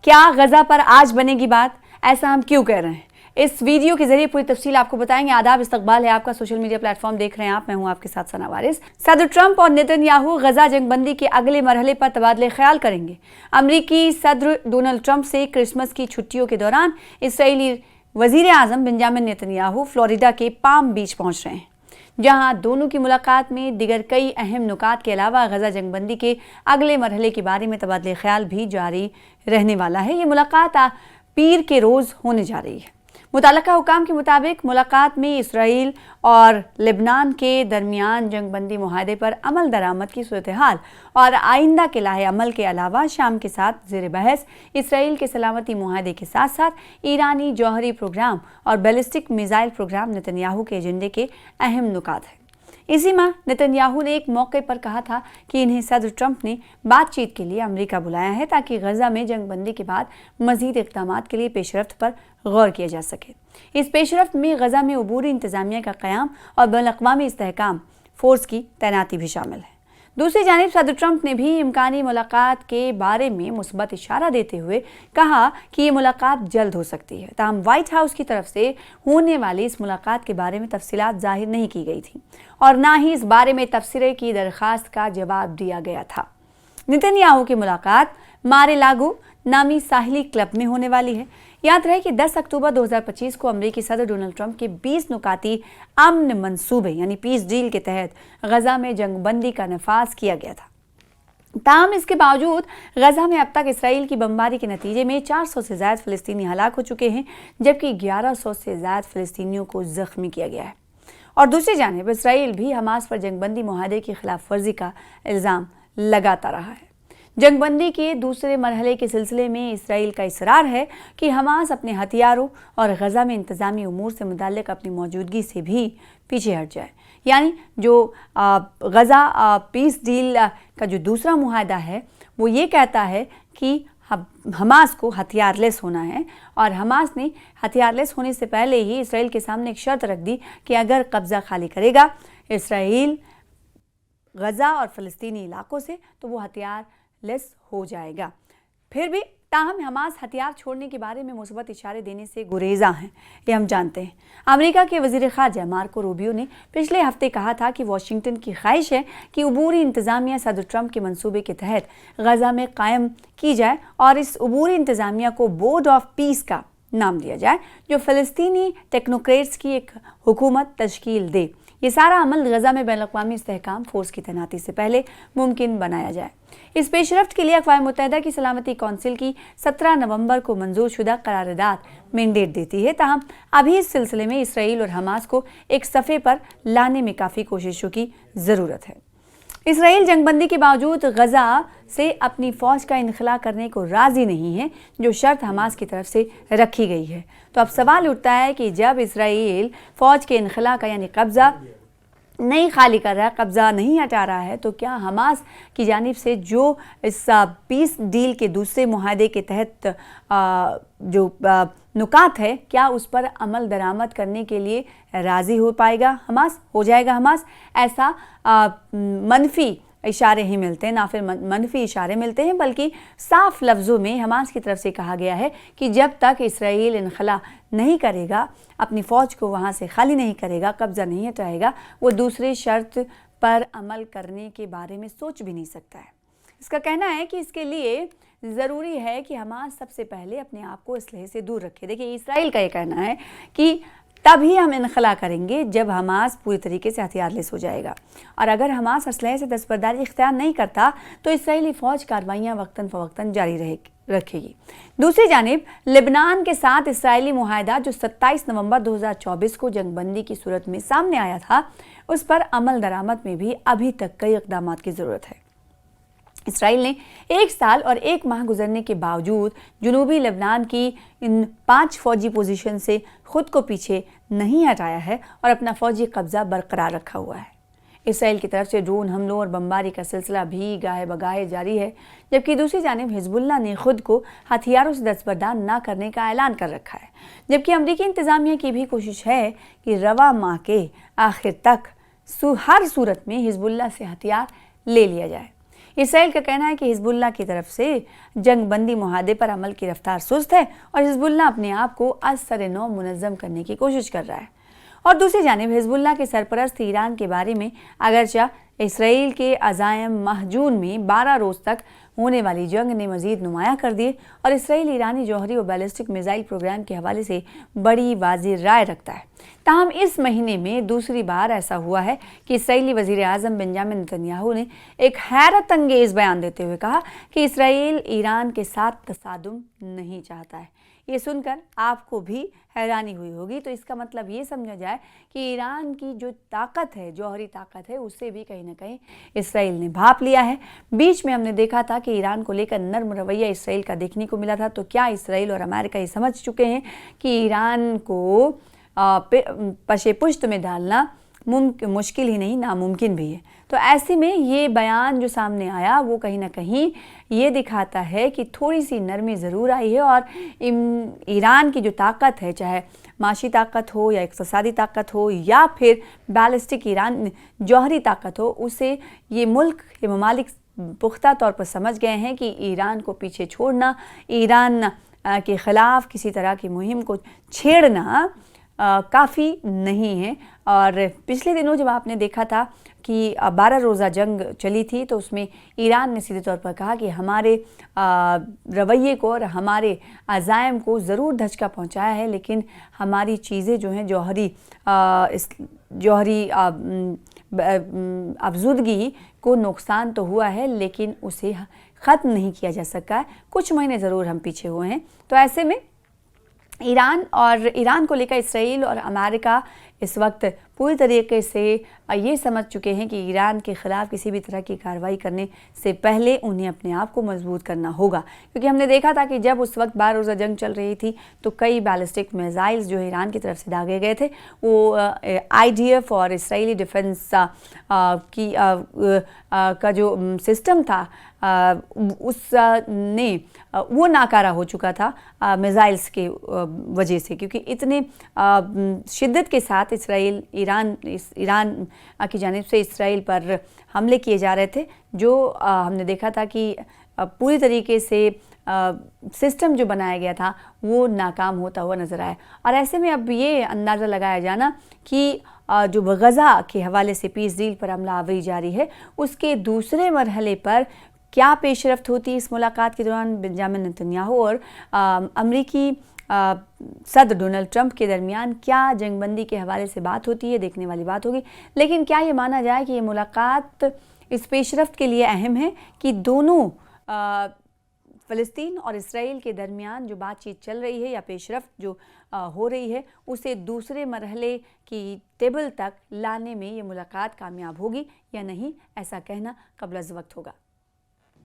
क्या गजा पर आज बनेगी बात? ऐसा हम क्यों कह रहे हैं? इस वीडियो के जरिए पूरी तफसील आपको बताएंगे। आदाब, इस्तकबाल है आपका, सोशल मीडिया प्लेटफॉर्म देख रहे हैं आप, मैं हूं आपके साथ सना वारिस। सदर ट्रंप और नेतन्याहू गजा जंगबंदी के अगले मरहले पर तबादले ख्याल करेंगे। अमरीकी सदर डोनाल्ड ट्रंप से क्रिसमस की छुट्टियों के दौरान इसराइली वजीर आजम बेंजामिन नेतन्याहू फ्लोरिडा के पाम बीच पहुंच रहे हैं, जहां दोनों की मुलाकात में दिगर कई अहम नुकात के अलावा गजा जंगबंदी के अगले मरहले के बारे में तबादले ख्याल भी जारी रहने वाला है। ये मुलाकात पीर के रोज़ होने जा रही है। मुताल्लिका हुकाम के मुताबिक मुलाकात में इसराइल और लेबनान के दरमियान जंगबंदी मुआहदे पर अमल दरामद की सूरत हाल और आइंदा के लाहे अमल के अलावा शाम के साथ ज़ेर बहस इसराइल के सलामती मुआहदे के साथ साथ ईरानी जौहरी प्रोग्राम और बैलिस्टिक मिसाइल प्रोग्राम नेतन्याहू के एजेंडे के अहम नुकात हैं। इसी माह नेतन्याहू ने एक मौके पर कहा था कि इन्हें सदर ट्रंप ने बातचीत के लिए अमेरिका बुलाया है ताकि गजा में जंगबंदी के बाद मजीद इक़दाम के लिए पेशरफ्त पर गौर किया जा सके। इस पेशरफ्त में गजा में अबूरी इंतज़ामिया का क़याम और बैनुल-अक़वामी इस्तेहकाम फोर्स की तैनाती भी शामिल है। दूसरी जानिब सदर ट्रंप ने भी इम्कानी मुलाकात के बारे में मुस्बत इशारा देते हुए कहा कि ये मुलाकात जल्द हो सकती है। ताहम व्हाइट हाउस की तरफ से होने वाली इस मुलाकात के बारे में तफसीलात जाहिर नहीं की गई थी और ना ही इस बारे में तफसीरे की दरख्वास्त का जवाब दिया गया था। नेतन्याहू की मुलाकात मार-ए-लागो नामी साहिली क्लब में होने वाली है। याद रहे कि 10 अक्टूबर 2025 को अमेरिकी सदर डोनाल्ड ट्रंप के 20 नुकाती अमन मंसूबे यानी पीस डील के तहत गजा में जंगबंदी का नफाज किया गया था। ताहम इसके बावजूद गजा में अब तक इसराइल की बमबारी के नतीजे में 400 से ज़्यादा फ़लस्तीनी हलाक हो चुके हैं, जबकि 1100 से ज़्यादा फ़लस्तीनियों को ज़ख्मी किया गया है। और दूसरी जानिब इसराइल भी हमास पर जंगबंदी मुआहदे की खिलाफ वर्जी का इल्ज़ाम लगाता रहा है। जंगबंदी के दूसरे मरहले के सिलसिले में इसराइल का इसरार है कि हमास अपने हथियारों और गजा में इंतज़ामी उमूर से मुताल्लिक़ अपनी मौजूदगी से भी पीछे हट जाए। यानी जो गजा पीस डील का जो दूसरा मुआहदा है वो ये कहता है कि हमास को हथियारलेस होना है और हमास ने हथियारलेस होने से पहले ही इसराइल के सामने एक शर्त रख दी कि अगर कब्ज़ा खाली करेगा इसराइल गजा और फ़लस्तीनी इलाकों से तो वो हथियार लेस हो जाएगा। फिर भी ताहम हमास हथियार छोड़ने के बारे में मुस्बत इशारे देने से गुरेज़ा हैं, ये हम जानते हैं। अमेरिका के वज़ीर ख़ारजा मार्को रूबियो ने पिछले हफ्ते कहा था कि वाशिंगटन की ख्वाहिश है कि अबूरी इंतज़ामिया सदर ट्रंप के मंसूबे के तहत गजा में कायम की जाए और इस अबूरी इंतज़ामिया को बोर्ड ऑफ पीस का नाम दिया जाए, जो फ़लस्तीनी टेक्नोक्रेट्स की एक हुकूमत तश्कील दे। ये सारा अमल गजा में बैनुल-अक़वामी इस्तेहकाम फोर्स की तैनाती से पहले मुमकिन बनाया जाए। इस पेशरफ्त के लिए अक़वाम मुत्तहिदा की सलामती कौंसिल की 17 नवंबर को मंजूर शुदा करारदाद मैंडेट देती है। ताहम अभी इस सिलसिले में इसराइल और हमास को एक सफ़े पर लाने में काफ़ी कोशिशों की ज़रूरत है। इसराइल जंगबंदी के बावजूद गजा से अपनी फ़ौज का इनखला करने को राज़ी नहीं है, जो शर्त हमास की तरफ से रखी गई है। तो अब सवाल उठता है कि जब इसराइल फ़ौज के इनखला का यानी कब्ज़ा नहीं खाली कर रहा है, कब्ज़ा नहीं हटा रहा है, तो क्या हमास की जानिब से जो इस पीस डील के दूसरे मुआहदे के तहत जो नुकात है, क्या उस पर अमल दरामद करने के लिए राज़ी हो पाएगा हमास, हो जाएगा हमास? ऐसा मनफी इशारे ही मिलते हैं, ना फिर मनफी इशारे मिलते हैं, बल्कि साफ लफ्ज़ों में हमास की तरफ से कहा गया है कि जब तक इसराइल इनखला नहीं करेगा, अपनी फ़ौज को वहाँ से खाली नहीं करेगा, कब्ज़ा नहीं हटाएगा, वो दूसरे शर्त पर अमल करने के बारे में सोच भी नहीं सकता है। इसका कहना है कि इसके लिए ज़रूरी है कि हमास सबसे पहले अपने आप को इसलहे से दूर रखे। देखिए, इसराइल का ये कहना है कि तभी हम इनखला करेंगे जब हमास पूरी तरीके से हथियारलेस हो जाएगा, और अगर हमास असलहे से दस्तबरदारी इख्तियार नहीं करता तो इसराइली फ़ौज कार्रवाइयाँ वक्तन फ़वक्तन जारी रखेगी। दूसरी जानिब लेबनान के साथ इसराइली मुआहदा जो 27 नवंबर 2024 को जंगबंदी की सूरत में सामने आया था, उस पर अमल दरामद में भी अभी तक कई इक़दामात की ज़रूरत है। इसराइल ने 1 साल और 1 माह गुजरने के बावजूद जनूबी लेबनान की इन 5 फ़ौजी पोजीशन से ख़ुद को पीछे नहीं हटाया है और अपना फ़ौजी कब्ज़ा बरकरार रखा हुआ है। इसराइल की तरफ से ड्रोन हमलों और बमबारी का सिलसिला भी गाहे बगाहे जारी है, जबकि दूसरी जानिब हिजबुल्लाह ने खुद को हथियारों से दस्तबरदार न करने का ऐलान कर रखा है। जबकि अमरीकी इंतज़ामिया की भी कोशिश है कि रवा माह के आखिर तक हर सूरत में हिजबुल्लाह से हथियार ले लिया जाए। इसराइल का कहना है कि हिजबुल्लाह की तरफ से जंग बंदी मुआहदे पर अमल की रफ्तार सुस्त है और हिजबुल्लाह अपने आप को असर-ए-नौ मुनज़्ज़म करने की कोशिश कर रहा है। और दूसरी जानिब हिजबुल्लाह के सरपरस्त ईरान के बारे में अगरचा इसराइल के अज़ायम महजून में 12 रोज़ तक होने वाली जंग ने मज़ीद नुमाया कर दिए और इसराइल ईरानी जौहरी और बैलिस्टिक मिसाइल प्रोग्राम के हवाले से बड़ी वाज़ेह राय रखता है। ताहम इस महीने में दूसरी बार ऐसा हुआ है कि इसराइली वज़ीर आज़म बेंजामिन नेतन्याहू ने एक हैरत अंगेज़ बयान देते हुए कहा कि इसराइल ईरान के साथ तसादुम नहीं चाहता है। ये सुनकर आपको भी हैरानी हुई होगी, तो इसका मतलब ये समझा जाए कि ईरान की जो ताकत है, जौहरी ताकत है, उससे भी कहीं ना कहीं इसराइल ने भाप लिया है। बीच में हमने देखा था कि ईरान को लेकर नर्म रवैया इसराइल का देखने को मिला था, तो क्या इसराइल और अमेरिका ये समझ चुके हैं कि ईरान को पशे पुश्त में डालना मुश्किल ही नहीं नामुमकिन भी है। तो ऐसे में ये बयान जो सामने आया वो कहीं ना कहीं ये दिखाता है कि थोड़ी सी नरमी ज़रूर आई है और ईरान की जो ताकत है, चाहे माशी ताकत हो या इक़्तिसादी ताकत हो या फिर बैलिस्टिक ईरान जौहरी ताकत हो, उसे ये मुल्क ये ममालिक पुख्ता तौर पर समझ गए हैं कि ईरान को पीछे छोड़ना, ईरान के ख़िलाफ़ किसी तरह की मुहिम को छेड़ना काफ़ी नहीं है। और पिछले दिनों जब आपने देखा था कि 12 रोज़ा जंग चली थी, तो उसमें ईरान ने सीधे तौर पर कहा कि हमारे रवैये को और हमारे अज़ायम को ज़रूर धचका पहुंचाया है, लेकिन हमारी चीज़ें जो हैं जौहरी अफज़ुदगी को नुकसान तो हुआ है, लेकिन उसे ख़त्म नहीं किया जा सका है। कुछ महीने ज़रूर हम पीछे हुए हैं। तो ऐसे में ईरान को लेकर इसराइल और अमेरिका इस वक्त पूरी तरीके से ये समझ चुके हैं कि ईरान के ख़िलाफ़ किसी भी तरह की कार्रवाई करने से पहले उन्हें अपने आप को मजबूत करना होगा, क्योंकि हमने देखा था कि जब उस वक्त 12 रोज़ा जंग चल रही थी तो कई बैलिस्टिक मिसाइल्स जो ईरान की तरफ से दागे गए थे, वो IDF और इसराइली डिफेंस का जो सिस्टम था उसने वो नाकारा हो चुका था मिसाइल्स के वजह से, क्योंकि इतने शिद्दत के साथ ईरान की जानिब से इसराइल पर हमले किए जा रहे थे, जो हमने देखा था कि पूरी तरीके से सिस्टम जो बनाया गया था वो नाकाम होता हुआ नज़र आया। और ऐसे में अब ये अंदाज़ा लगाया जाना कि जो गज़ा के हवाले से पीस डील पर अमला आवरी जारी है, उसके दूसरे मरहले पर क्या पेशरफ्त होती है इस मुलाकात के दौरान बेंजामिन नेतन्याहू और अमरीकी सदर डोनाल्ड ट्रंप के दरमियान क्या जंगबंदी के हवाले से बात होती है, देखने वाली बात होगी। लेकिन क्या ये माना जाए कि ये मुलाकात इस पेशरफ्त के लिए अहम है कि दोनों फ़लस्तीन और इसराइल के दरमियान जो बातचीत चल रही है या पेशरफ्त जो हो रही है उसे दूसरे मरहले की टेबल तक लाने में ये मुलाकात कामयाब होगी या नहीं, ऐसा कहना क़ब्ल अज़ वक्त होगा।